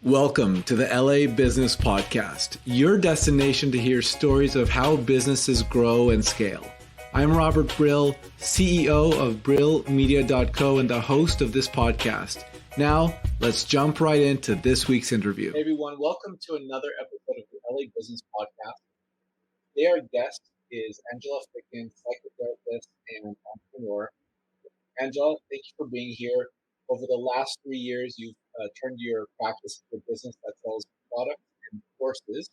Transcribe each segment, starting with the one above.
Welcome to the LA Business Podcast, your destination to hear stories of how businesses grow and scale. I'm Robert Brill, CEO of BrillMedia.co and the host of this podcast. Now, let's jump right into this week's interview. Hey everyone, welcome to another episode of the LA Business Podcast. Today our guest is Angela Ficken, psychotherapist and entrepreneur. Angela, thank you for being here. Over the last 3 years, you've turned your practice into a business that sells products and courses.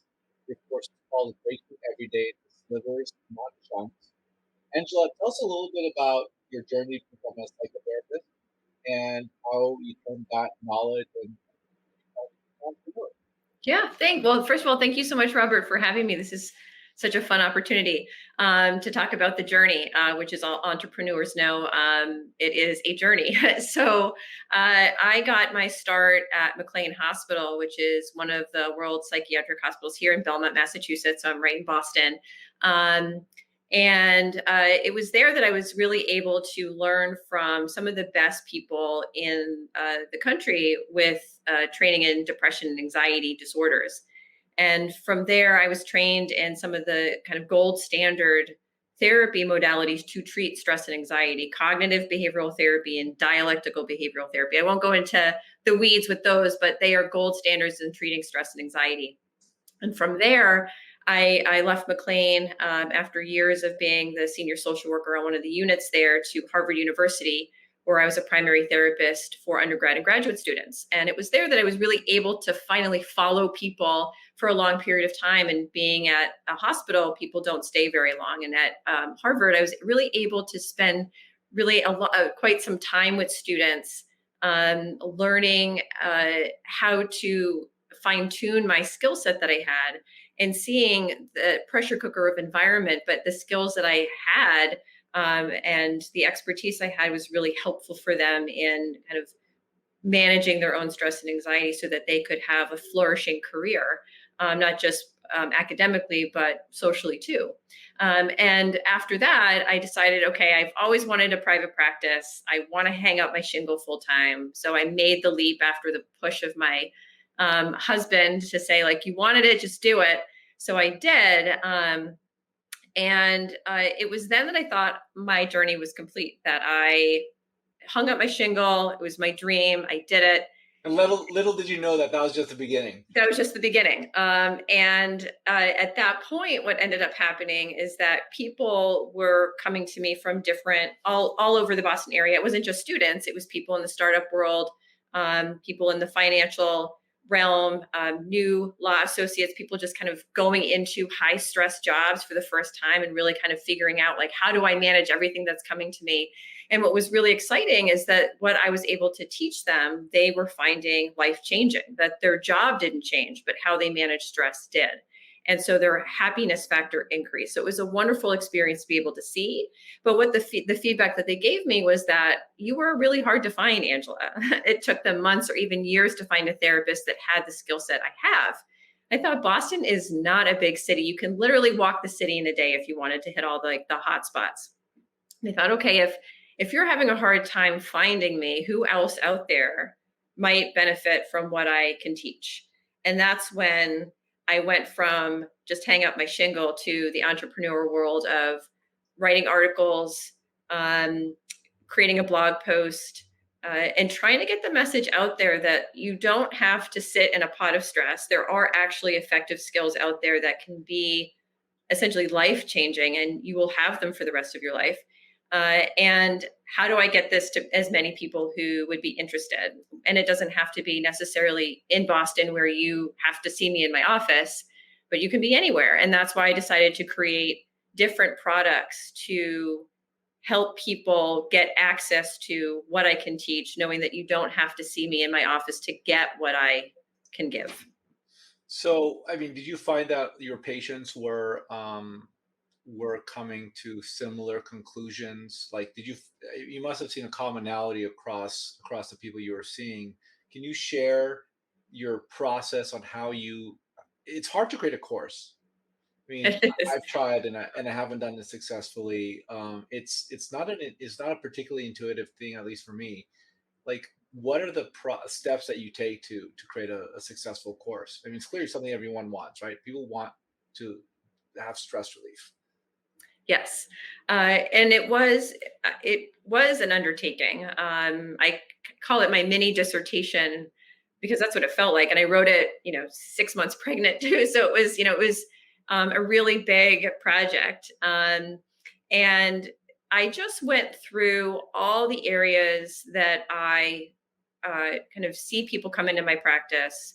Your course is called Breaking Every Day into Slivers Not Chunks. Angela, tell us a little bit about your journey to become a psychotherapist and how you turned that knowledge and entrepreneur. Well, first of all, thank you so much, Robert, for having me. This is such a fun opportunity to talk about the journey, which is all entrepreneurs know. It is a journey. So I got my start at McLean Hospital, which is one of the world's psychiatric hospitals here in Belmont, Massachusetts. So I'm right in Boston. And it was there that I was really able to learn from some of the best people in the country with training in depression and anxiety disorders. And from there, I was trained in some of the kind of gold standard therapy modalities to treat stress and anxiety, cognitive behavioral therapy and dialectical behavioral therapy. I won't go into the weeds with those, but they are gold standards in treating stress and anxiety. And from there, I left McLean after years of being the senior social worker on one of the units there to Harvard University, where I was a primary therapist for undergrad and graduate students. And it was there that I was really able to finally follow people for a long period of time. And being at a hospital, people don't stay very long. And at Harvard, I was really able to spend really quite some time with students, learning how to fine tune my skill set that I had and seeing the pressure cooker of environment, but the skills that I had and the expertise I had was really helpful for them in kind of managing their own stress and anxiety so that they could have a flourishing career, not just academically, but socially too. And after that, I decided, okay, I've always wanted a private practice. I want to hang up my shingle full time. So I made the leap after the push of my husband to say, like, you wanted it, just do it. So I did. And it was then that I thought my journey was complete, that I hung up my shingle. It was my dream. I did it. And little did you know that was just the beginning. That was just the beginning. And at that point, what ended up happening is that people were coming to me from all over the Boston area. It wasn't just students. It was people in the startup world, people in the financial realm, new law associates, people just kind of going into high stress jobs for the first time and really kind of figuring out, like, how do I manage everything that's coming to me? And what was really exciting is that what I was able to teach them, they were finding life changing, that their job didn't change, but how they managed stress did. And so their happiness factor increased. So it was a wonderful experience to be able to see. But what the feedback that they gave me was that you were really hard to find, Angela. It took them months or even years to find a therapist that had the skill set I have. I thought Boston is not a big city. You can literally walk the city in a day if you wanted to hit all the hot spots. They thought, okay, if you're having a hard time finding me, who else out there might benefit from what I can teach? And that's when I went from just hang up my shingle to the entrepreneur world of writing articles, creating a blog post, and trying to get the message out there that you don't have to sit in a pot of stress. There are actually effective skills out there that can be essentially life-changing, and you will have them for the rest of your life. And how do I get this to as many people who would be interested? And it doesn't have to be necessarily in Boston where you have to see me in my office, but you can be anywhere. And that's why I decided to create different products to help people get access to what I can teach, knowing that you don't have to see me in my office to get what I can give. So, I mean, did you find that your patients were coming to similar conclusions? Like, you must have seen a commonality across the people you were seeing. Can you share your process on how it's hard to create a course. I mean, I've tried and I haven't done it successful. It's not a particularly intuitive thing, at least for me. Like, what are the steps that you take to create a successful course? I mean, it's clearly something everyone wants, right? People want to have stress relief. Yes, and it was an undertaking. I call it my mini dissertation because that's what it felt like, and I wrote it, 6 months pregnant too. So it was a really big project, and I just went through all the areas that I kind of see people come into my practice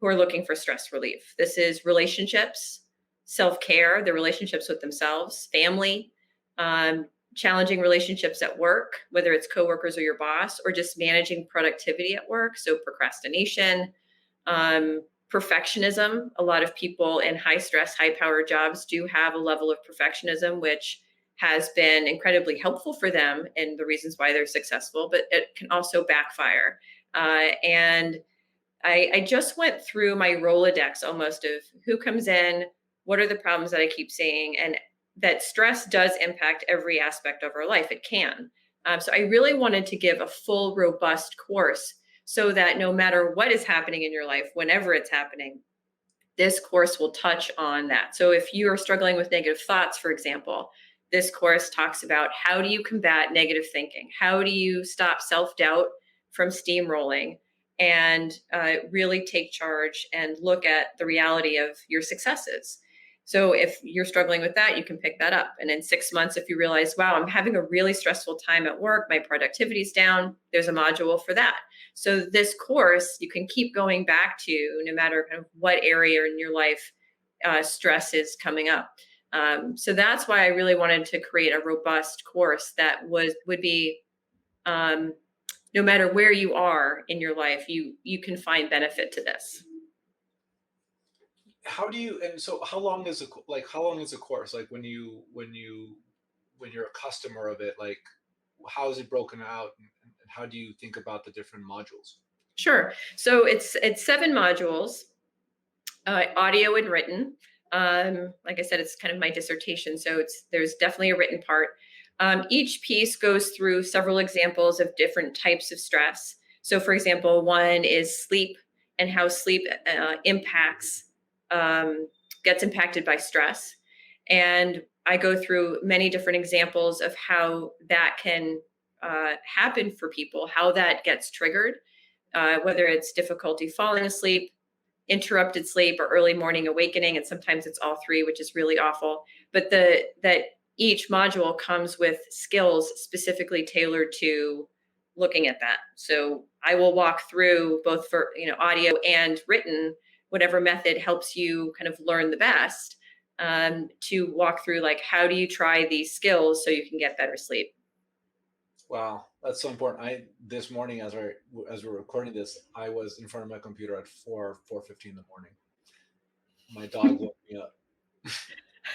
who are looking for stress relief. This is relationships, self care, their relationships with themselves, family, um, challenging relationships at work, whether it's coworkers or your boss, or just managing productivity at work. So, procrastination, perfectionism. A lot of people in high stress, high power jobs do have a level of perfectionism, which has been incredibly helpful for them and the reasons why they're successful, but it can also backfire. And I just went through my Rolodex almost of who comes in, what are the problems that I keep seeing, and that stress does impact every aspect of our life. It can. So I really wanted to give a full, robust course so that no matter what is happening in your life, whenever it's happening, this course will touch on that. So if you are struggling with negative thoughts, for example, this course talks about how do you combat negative thinking? How do you stop self-doubt from steamrolling and really take charge and look at the reality of your successes? So if you're struggling with that, you can pick that up. And in 6 months, if you realize, wow, I'm having a really stressful time at work, my productivity's down, there's a module for that. So this course, you can keep going back to no matter kind of what area in your life stress is coming up. So that's why I really wanted to create a robust course that would be no matter where you are in your life, you can find benefit to this. How do you, and so how long is how long is a course? Like when you're a customer of it, like how is it broken out, and how do you think about the different modules? Sure. So it's 7 modules, audio and written. Like I said, it's kind of my dissertation, so there's definitely a written part. Each piece goes through several examples of different types of stress. So, for example, one is sleep and how sleep impacts gets impacted by stress, and I go through many different examples of how that can happen for people, how that gets triggered, whether it's difficulty falling asleep, interrupted sleep, or early morning awakening, and sometimes it's all three, which is really awful. But that each module comes with skills specifically tailored to looking at that. So I will walk through both for audio and written, whatever method helps you kind of learn the best, to walk through like how do you try these skills so you can get better sleep. Wow, that's so important. I This morning, as we're recording this, I was in front of my computer at 4:15 in the morning. My dog woke me up.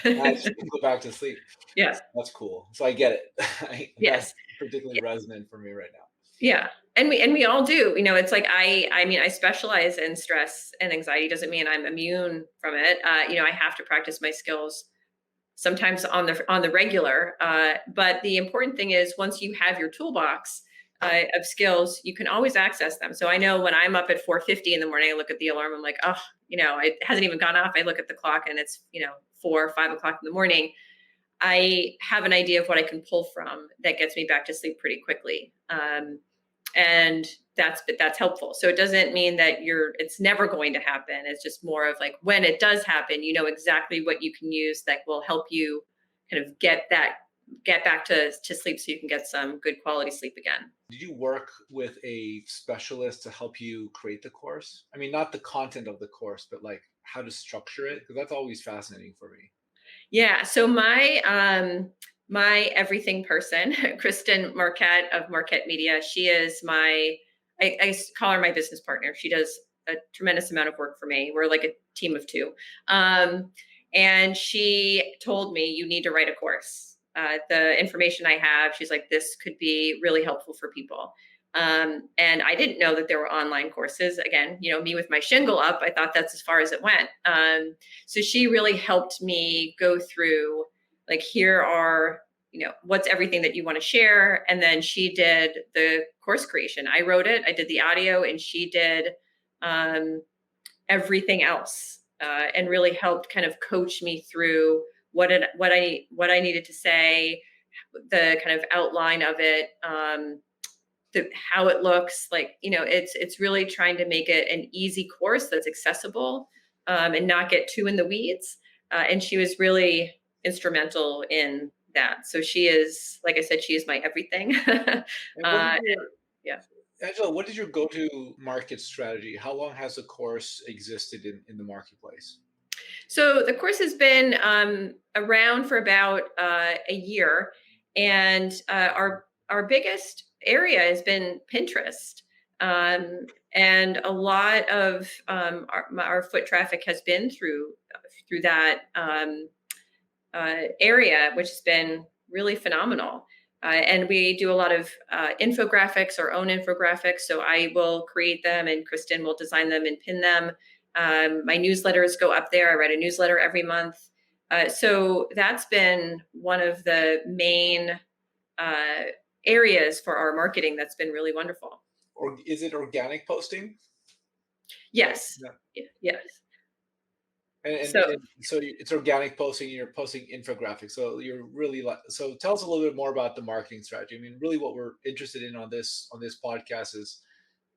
I just didn't go back to sleep. Yes. That's cool. So I get it. That's Yes. particularly resonant for me right now. Yeah. And we all do. It's like I mean, I specialize in stress and anxiety. Doesn't mean I'm immune from it. I have to practice my skills sometimes on the regular. But the important thing is once you have your toolbox of skills, you can always access them. So I know when I'm up at 4:50 in the morning, I look at the alarm. I'm like, oh, it hasn't even gone off. I look at the clock and it's 4 or 5 o'clock in the morning. I have an idea of what I can pull from that gets me back to sleep pretty quickly. And that's helpful. So it doesn't mean that it's never going to happen. It's just more of like when it does happen, you know exactly what you can use that will help you kind of get back to sleep so you can get some good quality sleep again. Did you work with a specialist to help you create the course? I mean, not the content of the course, but like how to structure it, because that's always fascinating for me. Yeah. So my everything person, Kristen Marquette of Marquette Media, she is I call her my business partner. She does a tremendous amount of work for me. We're like a team of two. And she told me, you need to write a course. The information I have, she's like, this could be really helpful for people. And I didn't know that there were online courses. Again, me with my shingle up, I thought that's as far as it went. So she really helped me go through, like, here are what's everything that you want to share? And then she did the course creation. I wrote it, I did the audio, and she did everything else, and really helped kind of coach me through what I needed to say, the kind of outline of it, how it looks like. It's really trying to make it an easy course that's accessible, and not get too in the weeds. And she was really instrumental in that. So she is, like I said, she is my everything. And what is your, Yeah. Angela, what is your go-to market strategy? How long has the course existed in the marketplace? So the course has been around for about a year, and our biggest area has been Pinterest, and a lot of our foot traffic has been through that area, which has been really phenomenal. And we do a lot of infographics, our own infographics. So I will create them, and Kristen will design them and pin them. My newsletters go up there. I write a newsletter every month. So that's been one of the main areas for our marketing that's been really wonderful. Or is it organic posting? Yes. Yeah. Yes. So it's organic posting. You're posting infographics. So you're really so tell us a little bit more about the marketing strategy. I mean, really, what we're interested in on this podcast is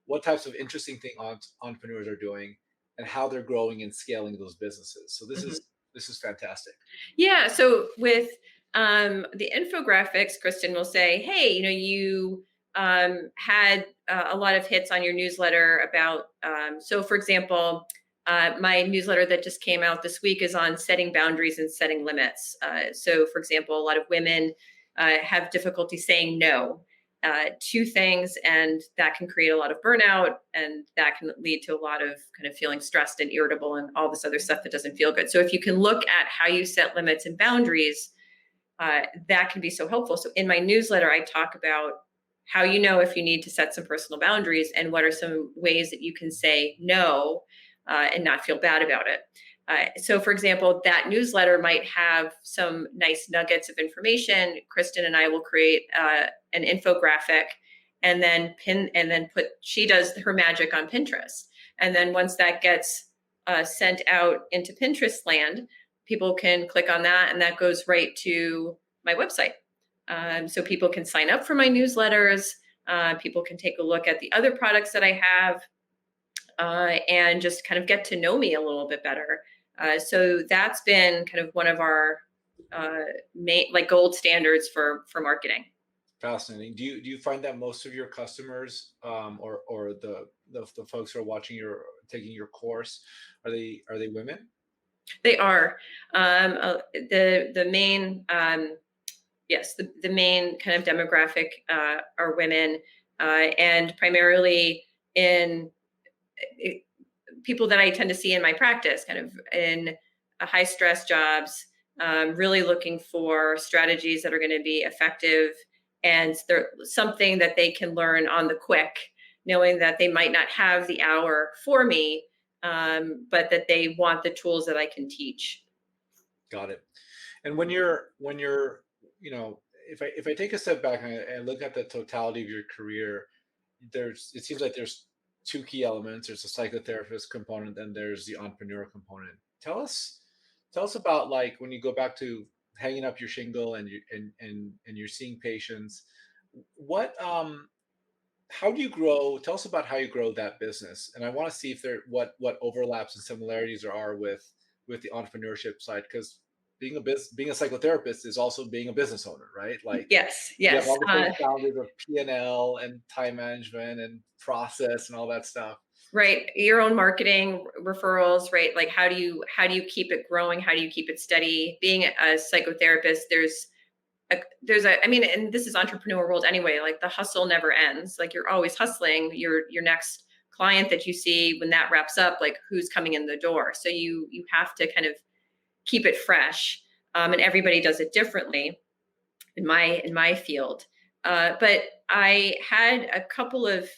what types of interesting things entrepreneurs are doing and how they're growing and scaling those businesses. So this is fantastic. Yeah. So with the infographics, Kristen will say, "Hey, you had a lot of hits on your newsletter about." So, for example, my newsletter that just came out this week is on setting boundaries and setting limits. So, for example, a lot of women have difficulty saying no to things, and that can create a lot of burnout, and that can lead to a lot of kind of feeling stressed and irritable and all this other stuff that doesn't feel good. So if you can look at how you set limits and boundaries, that can be so helpful. So in my newsletter, I talk about how if you need to set some personal boundaries, and what are some ways that you can say no and not feel bad about it. So, for example, that newsletter might have some nice nuggets of information. Kristen and I will create an infographic, and then she does her magic on Pinterest. And then once that gets sent out into Pinterest land, people can click on that, and that goes right to my website. So people can sign up for my newsletters. People can take a look at the other products that I have, and just kind of get to know me a little bit better. So that's been kind of one of our main, like, gold standards for marketing. Fascinating. Do you find that most of your customers, or the folks who are taking your course, are they women? They are. The main yes, the main kind of demographic are women, and primarily in people that I tend to see in my practice, kind of in high stress jobs, really looking for strategies that are going to be effective, and they're something that they can learn on the quick, knowing that they might not have the hour for me, but that they want the tools that I can teach. Got it. And when you're if I take a step back and look at the totality of your career, it seems like there's two key elements. There's the psychotherapist component, and there's the entrepreneur component. Tell us about, like, when you go back to hanging up your shingle and you're seeing patients, what how do you grow? Tell us about how you grow that business. And I want to see if what overlaps and similarities there are with the entrepreneurship side, because being a psychotherapist is also being a business owner, right? Like, Yes. you have all the same challenges of P&L and time management and process and all that stuff. Right. Your own marketing, referrals, right? Like, how do you keep it growing? How do you keep it steady? Being a psychotherapist, I mean, and this is entrepreneur world anyway, like, the hustle never ends. Like, you're always hustling. Your next client that you see, when that wraps up, like, who's coming in the door? So you have to kind of keep it fresh. And everybody does it differently in my field. But I had a couple of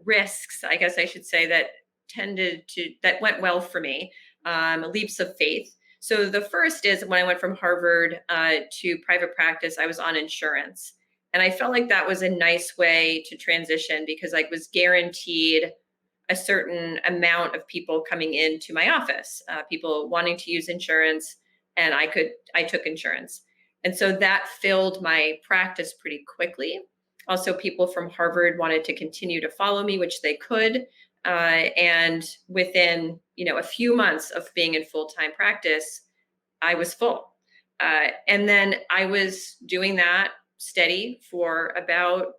risks, I guess I should say, that went well for me, leaps of faith. So the first is when I went from Harvard to private practice, I was on insurance. And I felt like that was a nice way to transition because I was guaranteed a certain amount of people coming into my office, people wanting to use insurance, and I took insurance. And so that filled my practice pretty quickly. Also, people from Harvard wanted to continue to follow me, which they could. And within, a few months of being in full-time practice, I was full. And then I was doing that steady for about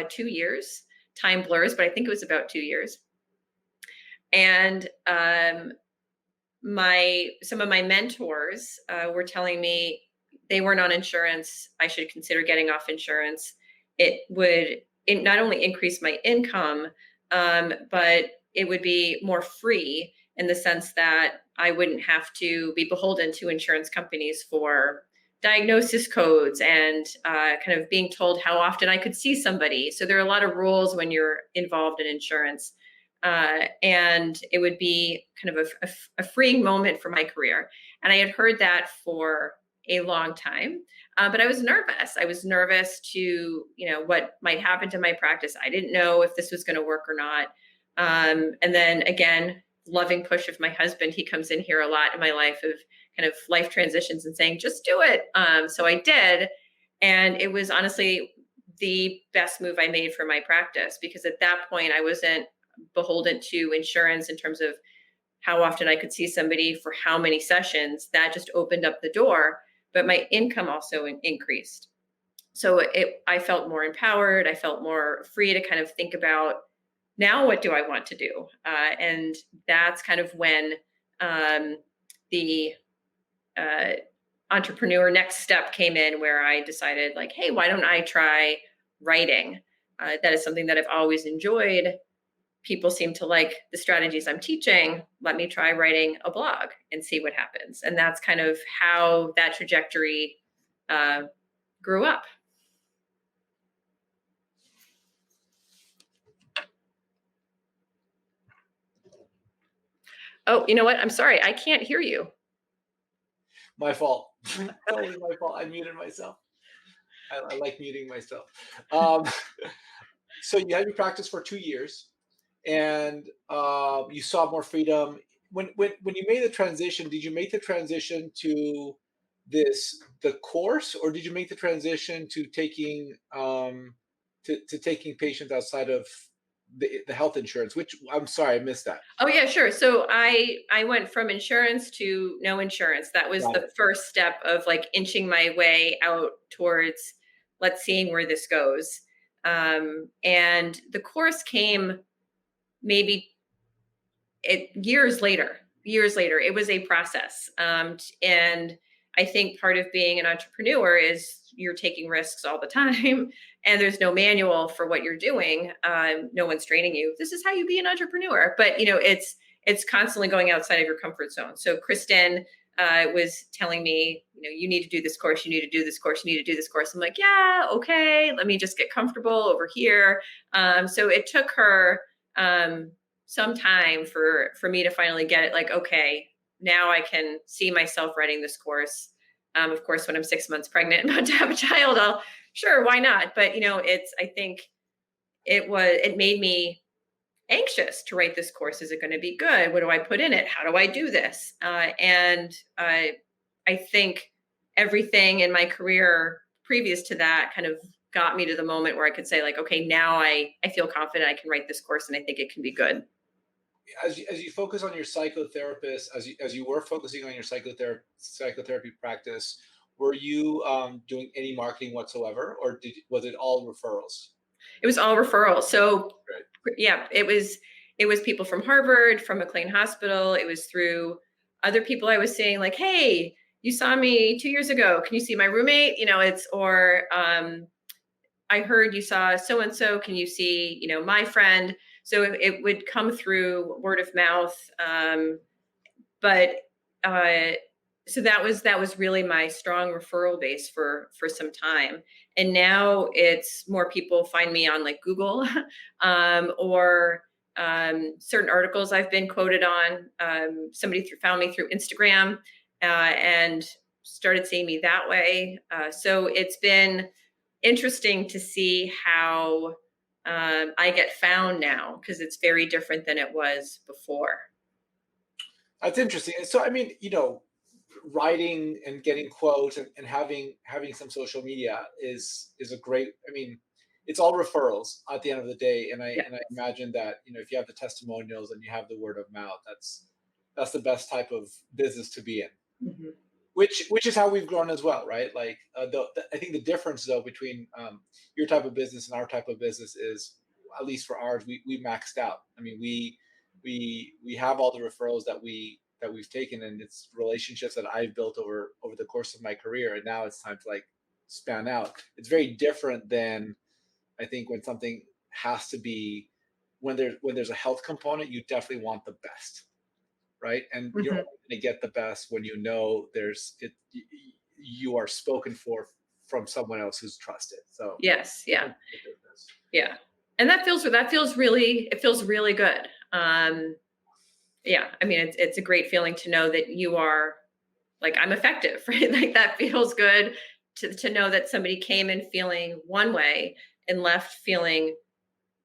2 years. Time blurs, but I think it was about 2 years. And some of my mentors were telling me they weren't on insurance. I should consider getting off insurance. It would not only increase my income, but it would be more free in the sense that I wouldn't have to be beholden to insurance companies for diagnosis codes and kind of being told how often I could see somebody. So there are a lot of rules when you're involved in insurance. And it would be kind of a freeing moment for my career. And I had heard that for a long time, but I was nervous. I was nervous to, what might happen to my practice. I didn't know if this was going to work or not. And then again, loving push of my husband, he comes in here a lot in my life of kind of life transitions and saying, just do it. So I did. And it was honestly the best move I made for my practice, because at that point I wasn't beholden to insurance in terms of how often I could see somebody for how many sessions. That just opened up the door, but my income also increased. So I felt more empowered. I felt more free to kind of think about, now what do I want to do? And that's kind of when the entrepreneur next step came in, where I decided like, hey, why don't I try writing? That is something that I've always enjoyed. People seem to like the strategies I'm teaching. Let me try writing a blog and see what happens. And that's kind of how that trajectory grew up. Oh, you know what? I'm sorry. I can't hear you. My fault. Totally my fault. I muted myself. I like muting myself. So you had your practice for 2 years, and you saw more freedom. When you made the transition, did you make the transition to the course, or did you make the transition to taking taking patients outside of the health insurance? Which, I'm sorry, I missed that. Oh yeah, sure. So I went from insurance to no insurance. That was Got the it. first step of like inching my way out towards let's see where this goes. And the course came maybe years later. It was a process. And I think part of being an entrepreneur is you're taking risks all the time, and there's no manual for what you're doing. No one's training you. This is how you be an entrepreneur. But it's constantly going outside of your comfort zone. So Kristen was telling me, you need to do this course. You need to do this course. You need to do this course. I'm like, yeah, okay. Let me just get comfortable over here. So it took her some time for me to finally get it. Like, okay, now I can see myself writing this course. Of course, when I'm 6 months pregnant, about to have a child, sure, why not? But I think it made me anxious to write this course. Is it going to be good? What do I put in it? How do I do this? And I think everything in my career previous to that kind of got me to the moment where I could say like, okay, now I feel confident I can write this course and I think it can be good. As you focus on your psychotherapist, as you were focusing on your psychotherapy practice, were you doing any marketing whatsoever, or was it all referrals? It was all referrals. So Right. yeah, it was people from Harvard, from McLean Hospital. It was through other people I was seeing like, hey, you saw me 2 years ago. Can you see my roommate? I heard you saw so-and-so. Can you see, my friend? So it would come through word of mouth. So that was really my strong referral base for some time. And now it's more people find me on like Google or certain articles I've been quoted on. Somebody found me through Instagram. and started seeing me that way. So it's been interesting to see how I get found now, because it's very different than it was before. That's interesting. So, I mean, writing and getting quotes and having some social media is a great. I mean, it's all referrals at the end of the day, and Yeah. I imagine that if you have the testimonials and you have the word of mouth, that's the best type of business to be in. Mhm. Which is how we've grown as well, right? Like, I think the difference though between your type of business and our type of business is, at least for ours, we maxed out. I mean, we have all the referrals that we've taken, and it's relationships that I've built over the course of my career, and now it's time to like span out. It's very different than, I think, when something has to be, when there's a health component, you definitely want the best, right? And you're Mhm. only going to get the best when you are spoken for from someone else who's trusted. So Yes. Yeah. that's the business. Yeah. And it feels really good. Yeah. I mean, it's a great feeling to know that you are, like, I'm effective, right? Like, that feels good to know that somebody came in feeling one way and left feeling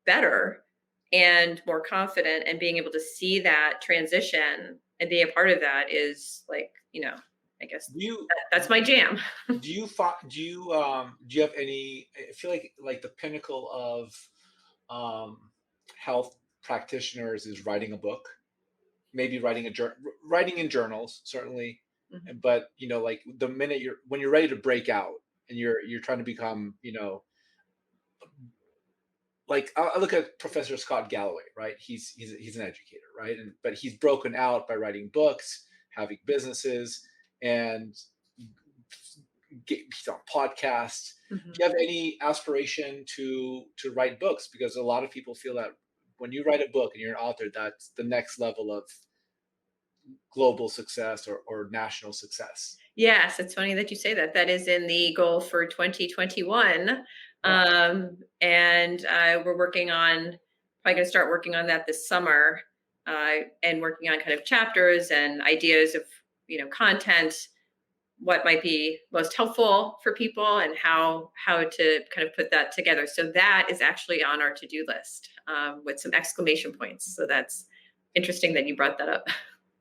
better and more confident, and being able to see that transition and be a part of that is, like, I guess Do you that's my jam. do you have any? I feel like the pinnacle of um, health practitioners is writing a book, maybe writing in journals, certainly. Mhm. But like the minute when you're ready to break out and you're trying to become, like I look at Professor Scott Galloway, right? He's an educator, right? But he's broken out by writing books, having businesses, and he's on podcasts. Do Mhm. you have any aspiration to write books? Because a lot of people feel that when you write a book and you're an author, that's the next level of global success or national success. Yes, it's funny that you say that. That is in the goal for 2021. Wow. And we're probably going to start working on that this summer, and working on kind of chapters and ideas of, content, what might be most helpful for people, and how to kind of put that together. So that is actually on our to-do list, with some exclamation points. So that's interesting that you brought that up.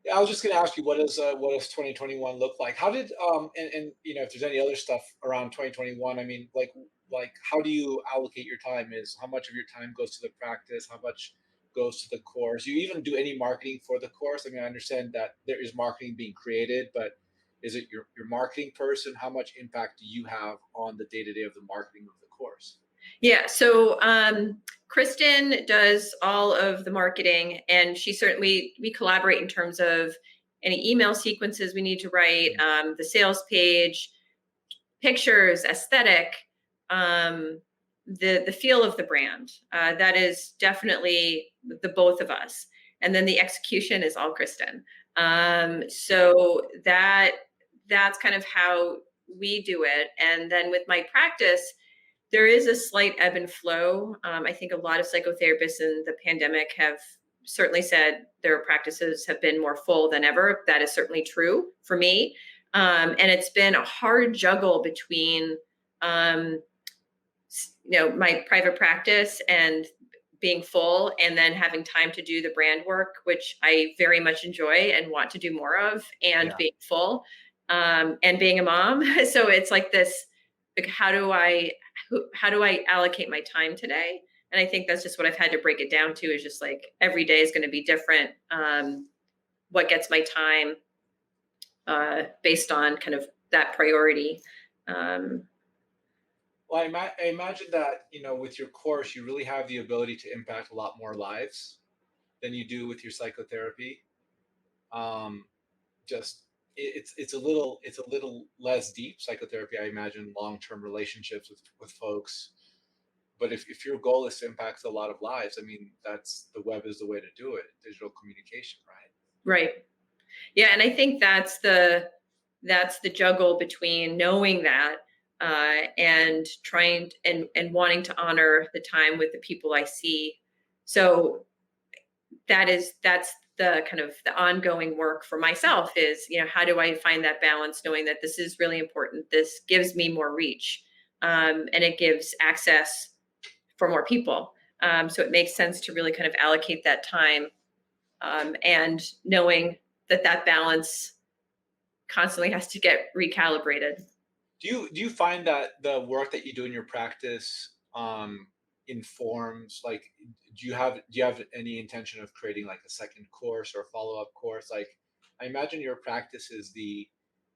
Yeah, I was just going to ask you, what does 2021 look like? How did and if there's any other stuff around 2021, I mean, like how do you allocate your time? Is how much of your time goes to the practice? How much goes to the course? You even do any marketing for the course? I mean, I understand that there is marketing being created, but is it your marketing person? How much impact do you have on the day to day of the marketing of the course? Yeah. So Kristen does all of the marketing, and she certainly, we collaborate in terms of any email sequences we need to write, the sales page, pictures, aesthetic, um, the feel of the brand. That is definitely the both of us, and then the execution is all Kristen. So that's kind of how we do it, and then with my practice, there is a slight ebb and flow. I think a lot of psychotherapists in the pandemic have certainly said their practices have been more full than ever. That is certainly true for me. And it's been a hard juggle between, um, my private practice and being full, and then having time to do the brand work, which I very much enjoy and want to do more of, and Yeah. being full, and being a mom. So it's like this, like, how do I allocate my time today? And I think that's just what I've had to break it down to, is just like every day is going to be different. What gets my time, based on kind of that priority. Um, Well, I imagine that with your course, you really have the ability to impact a lot more lives than you do with your psychotherapy. Um, just it's a little less deep psychotherapy. I imagine long-term relationships with folks. But if your goal is to impact a lot of lives, I mean, that's the web is the way to do it. Digital communication, right? right. Yeah, and I think that's the juggle between knowing that, and trying and wanting to honor the time with the people I see. So that's the kind of the ongoing work for myself is, how do I find that balance, knowing that this is really important. This gives me more reach, and it gives access for more people. So it makes sense to really kind of allocate that time, and knowing that that balance constantly has to get recalibrated. Do you find that the work that you do in your practice informs, like, do you have any intention of creating like a second course or a follow-up course? Like, I imagine your practice is the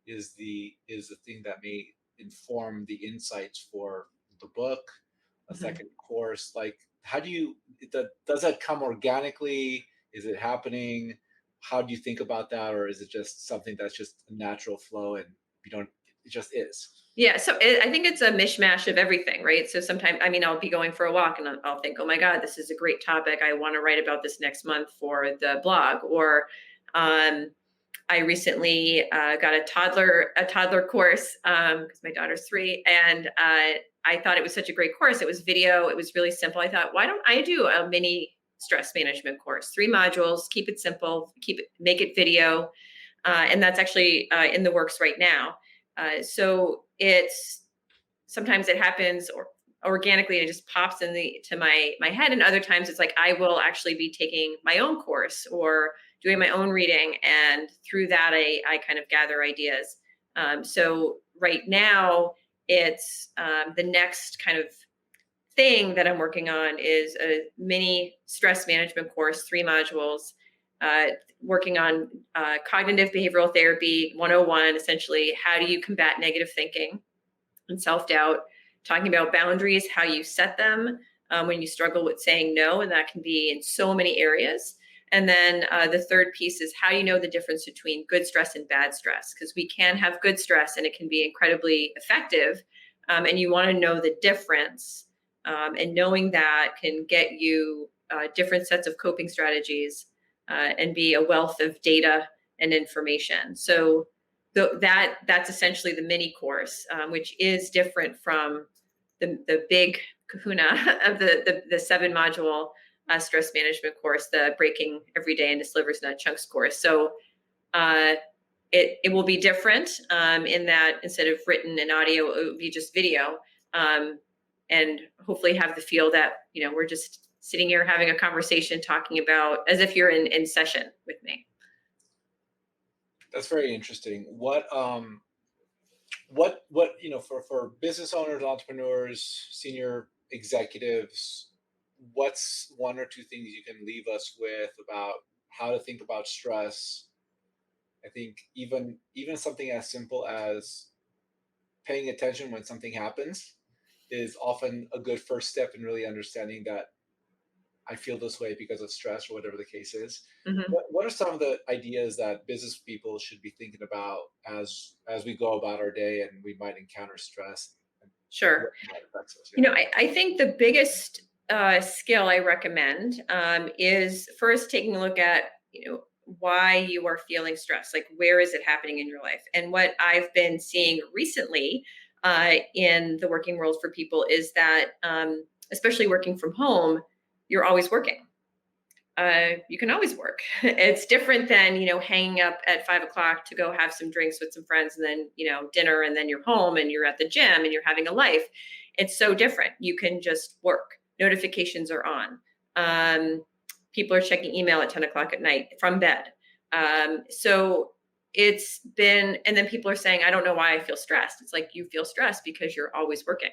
thing that may inform the insights for the book, a Mhm. second course. Like, how do you does that come organically? Is it happening? How do you think about that, or is it just something that's just a natural flow and you don't, it just is? Yeah, so I think it's a mishmash of everything, right? So sometimes, I mean, I'll be going for a walk and I'll think, oh my God, this is a great topic. I want to write about this next month for the blog. Or um, I recently got a toddler course, because my daughter's 3, and I thought it was such a great course. It was video. It was really simple. I thought, why don't I do a mini stress management course, 3 modules, keep it simple, make it video, and that's actually in the works right now. So it's sometimes it happens or organically, it just pops to my head, and other times it's like I will actually be taking my own course or doing my own reading, and through that I kind of gather ideas. So right now it's the next kind of thing that I'm working on is a mini stress management course, 3 modules, uh, working on cognitive behavioral therapy 101, essentially, how do you combat negative thinking and self doubt, talking about boundaries, how you set them when you struggle with saying no, and that can be in so many areas. And then the third piece is how you know the difference between good stress and bad stress, because we can have good stress and it can be incredibly effective. And you want to know the difference. And knowing that can get you different sets of coping strategies, and be a wealth of data and information. So that's essentially the mini course, which is different from the big kahuna of the 7 module stress management course, the breaking every day into slivers not chunks course. So uh, it will be different, in that instead of written and audio, it will be just video, and hopefully have the feel that we're just sitting here having a conversation, talking about as if you're in session with me. That's very interesting. What for business owners, entrepreneurs, senior executives, what's one or two things you can leave us with about how to think about stress? I think even something as simple as paying attention when something happens is often a good first step in really understanding that I feel this way because of stress or whatever the case is. Mhm. What are some of the ideas that business people should be thinking about as we go about our day and we might encounter stress and Sure. what that affects us? Yeah. I think the biggest skill I recommend, is first taking a look at, why you are feeling stressed. Like, where is it happening in your life? And what I've been seeing recently in the working world for people is that, especially working from home, you're always working. You can always work. It's different than, hanging up at 5 o'clock to go have some drinks with some friends and then, dinner, and then you're home and you're at the gym and you're having a life. It's so different. You can just work. Notifications are on. People are checking email at 10 o'clock at night from bed. So it's been, and then people are saying, I don't know why I feel stressed. It's like, you feel stressed because you're always working,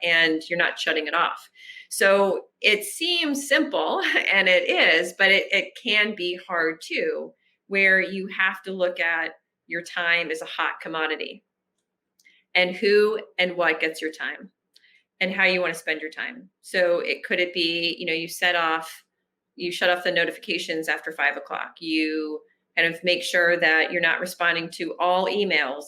and you're not shutting it off. So it seems simple, and it is, but it can be hard too, where you have to look at your time as a hot commodity, and who and what gets your time and how you want to spend your time. So it be, you shut off the notifications after 5 o'clock. You kind of make sure that you're not responding to all emails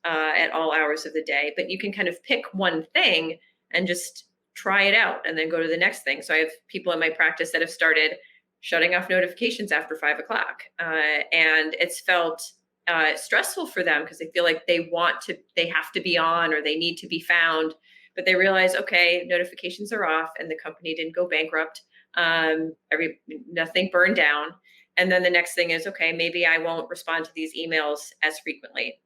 at all hours of the day, but you can kind of pick one thing and just try it out and then go to the next thing. So I have people in my practice that have started shutting off notifications after 5 o'clock. And it's felt stressful for them because they feel like they have to be on, or they need to be found, but they realize, okay, notifications are off and the company didn't go bankrupt. Nothing burned down. And then the next thing is, okay, maybe I won't respond to these emails as frequently.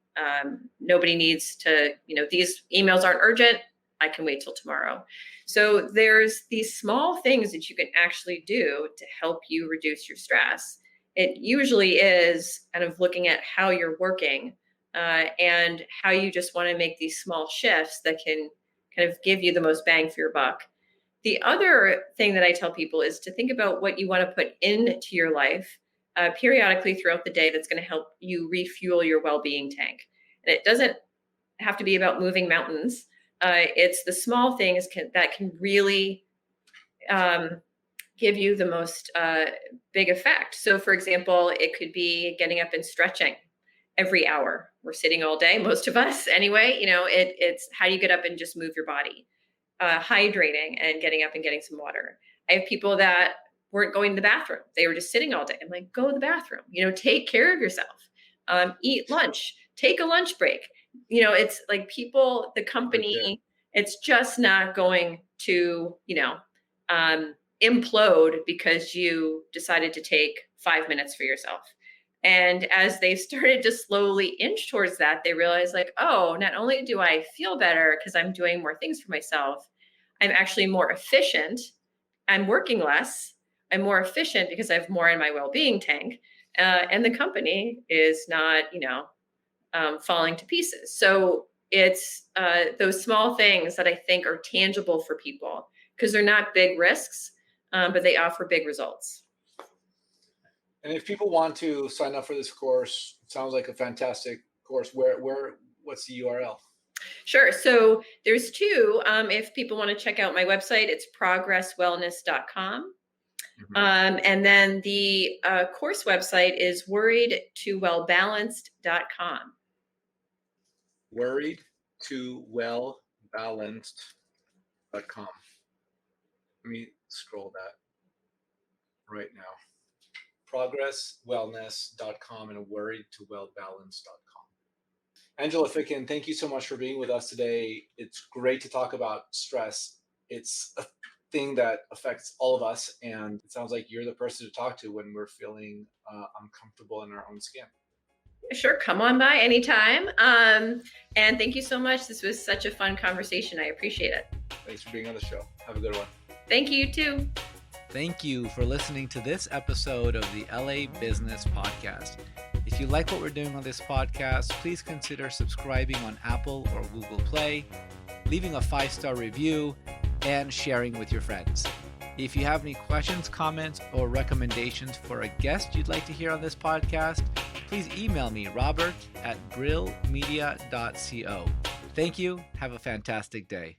Nobody needs to, these emails aren't urgent. I can wait till tomorrow. So there's these small things that you can actually do to help you reduce your stress. It usually is kind of looking at how you're working and how you just want to make these small shifts that can kind of give you the most bang for your buck. The other thing that I tell people is to think about what you want to put into your life periodically throughout the day that's going to help you refuel your well-being tank. And it doesn't have to be about moving mountains. It's the small things that can really give you the most big effect. So for example, it could be getting up and stretching every hour. We're sitting all day, most of us anyway. It's how do you get up and just move your body? Hydrating and getting up and getting some water. I have people that weren't going to the bathroom. They were just sitting all day. I'm like, go to the bathroom, take care of yourself, eat lunch, take a lunch break. It's like people, the company, it's just not going to, implode because you decided to take 5 minutes for yourself. And as they started to slowly inch towards that, they realized like, oh, not only do I feel better because I'm doing more things for myself, I'm actually more efficient. I'm working less. I'm more efficient because I have more in my well-being tank. And the company is not, falling to pieces. So it's those small things that I think are tangible for people because they're not big risks, but they offer big results. And if people want to sign up for this course, it sounds like a fantastic course. What's the URL? Sure. So there's two. If people want to check out my website, it's progresswellness.com. Mm-hmm. And then the course website is worriedtowellbalanced.com. Worriedtowellbalanced.com. Let me scroll that right now. progresswellness.com and worriedtowellbalanced.com. Angela Ficken, thank you so much for being with us today. It's great to talk about stress. It's a thing that affects all of us, and it sounds like you're the person to talk to when we're feeling uncomfortable in our own skin. Sure, come on by anytime. And thank you so much. This was such a fun conversation. I appreciate it. Thanks for being on the show. Have a good one. Thank you too. Thank you for listening to this episode of the LA Business Podcast. If you like what we're doing on this podcast, please consider subscribing on Apple or Google Play, leaving a 5-star review, and sharing with your friends. If you have any questions, comments, or recommendations for a guest you'd like to hear on this podcast, please email me, robert@brillmedia.co. Thank you. Have a fantastic day.